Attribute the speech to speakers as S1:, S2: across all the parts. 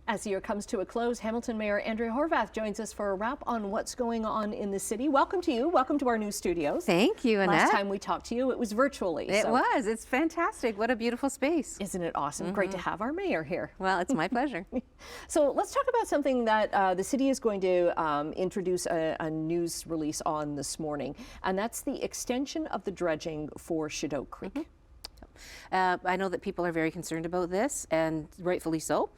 S1: As the year comes to a close, Hamilton Mayor Andrea Horwath joins us for a wrap on what's going on in the city. Welcome to you. Welcome to our new studios.
S2: Thank you, Annette.
S1: Last time we talked to you, it was virtually.
S2: It was. It's fantastic. What a beautiful space.
S1: Isn't it awesome? Great to have our mayor here.
S2: Well, it's my pleasure.
S1: So let's talk about something that the city is going to introduce a news release on this morning, and that's the extension of the dredging for Chouteau Creek.
S2: I know that people are very concerned about this, and rightfully so.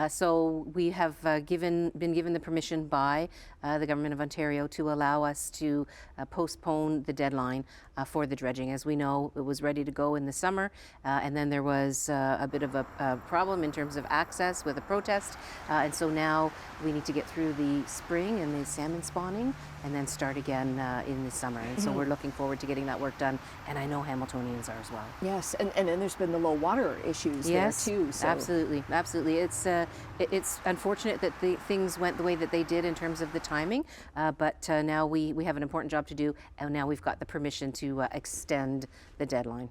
S2: So we have been given the permission by the Government of Ontario to allow us to postpone the deadline for the dredging. As we know, it was ready to go in the summer, and then there was a bit of a problem in terms of access with a protest, and so now we need to get through the spring and the salmon spawning, and then start again in the summer. And so we're looking forward to getting that work done, and I know Hamiltonians are as well.
S1: Yes, and then there's been the low water issues there too. So.
S2: Absolutely. It's unfortunate that things went the way that they did in terms of the timing, but now we have an important job to do, and now we've got the permission to extend the deadline.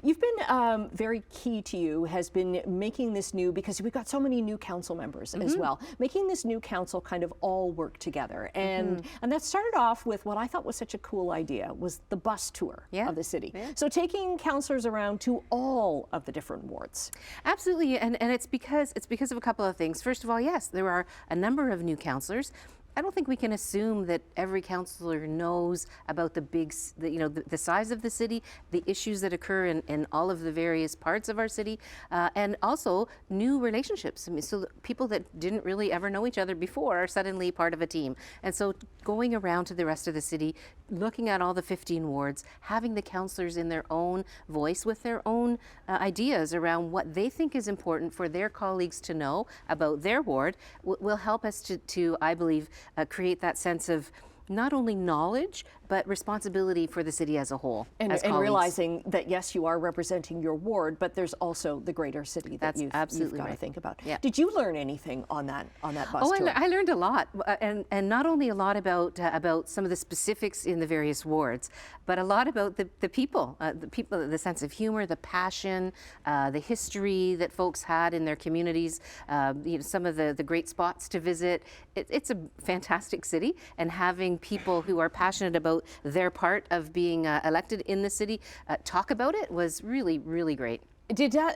S1: You've been very key to you has been making this new, because we've got so many new council members as well, making this new council kind of all work together, and that started off with what I thought was such a cool idea, was the bus tour of the city. So taking councillors around to all of the different wards.
S2: Absolutely, and it's because of a couple of things. First of all, yes, there are a number of new councillors. I don't think we can assume that every councillor knows about the size of the city, the issues that occur in all of the various parts of our city, and also new relationships. I mean, so people that didn't really ever know each other before are suddenly part of a team. And so going around to the rest of the city, looking at all the 15 wards, having the councillors in their own voice with their own ideas around what they think is important for their colleagues to know about their ward will help us to I believe, create that sense of not only knowledge, but responsibility for the city as a whole.
S1: And realizing that, yes, you are representing your ward, but there's also the greater city that you've got to think about.
S2: Yeah.
S1: Did you learn anything on that bus tour?
S2: I learned a lot, and not only a lot about some of the specifics in the various wards, but a lot about the people, the sense of humor, the passion, the history that folks had in their communities, some of the great spots to visit. It's a fantastic city, and having people who are passionate about their part of being elected in the city talk about it was really, really great.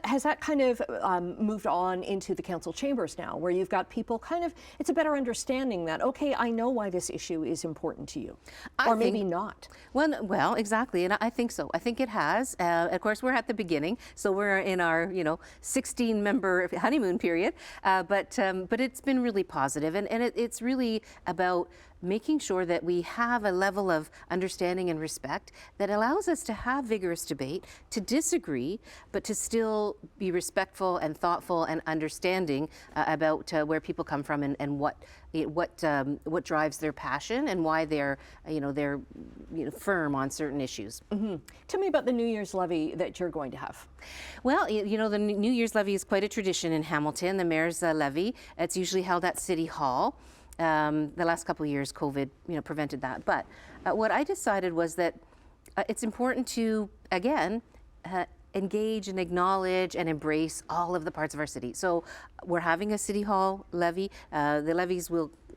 S1: Has that kind of moved on into the council chambers now, where you've got people it's a better understanding that, okay, I know why this issue is important to you, or maybe not?
S2: Well, exactly, and I think so. I think it has. Of course, we're at the beginning, so we're in our 16-member honeymoon period, but it's been really positive, and it's really about making sure that we have a level of understanding and respect that allows us to have vigorous debate, to disagree, but to still be respectful and thoughtful and understanding about where people come from and what drives their passion and why they're firm on certain issues.
S1: Tell me about the New Year's levy that you're going to have.
S2: Well, the New Year's levy is quite a tradition in Hamilton. The mayor's levy. It's usually held at City Hall. The last couple of years, COVID, prevented that. But what I decided was that it's important to, again, engage and acknowledge and embrace all of the parts of our city. So we're having a City Hall levy. The levies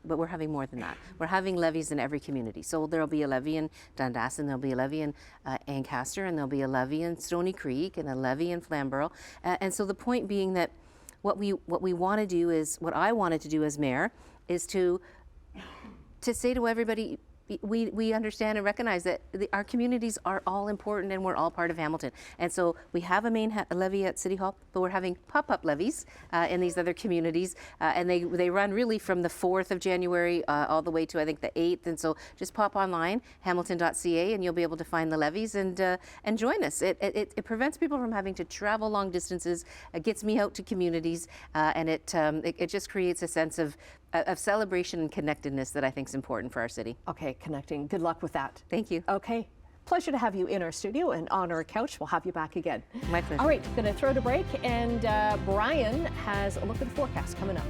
S2: but we're having more than that. We're having levies in every community. So there'll be a levy in Dundas, and there'll be a levy in Ancaster, and there'll be a levy in Stony Creek, and a levy in Flamborough. And so the point being that what I wanted to do as mayor is to say to everybody, we understand and recognize that our communities are all important, and we're all part of Hamilton. And so we have a main levy at City Hall, but we're having pop-up levies in these other communities, and they run really from the 4th of January all the way to, I think, the 8th. And so just pop online, hamilton.ca, and you'll be able to find the levies and join us. It prevents people from having to travel long distances. It gets me out to communities, and it just creates a sense of celebration and connectedness that I think is important for our city.
S1: Okay, connecting. Good luck with that.
S2: Thank you.
S1: Okay. Pleasure to have you in our studio and on our couch. We'll have you back again.
S2: My pleasure.
S1: All right, going to throw to break, and Brian has a look at the forecast coming up.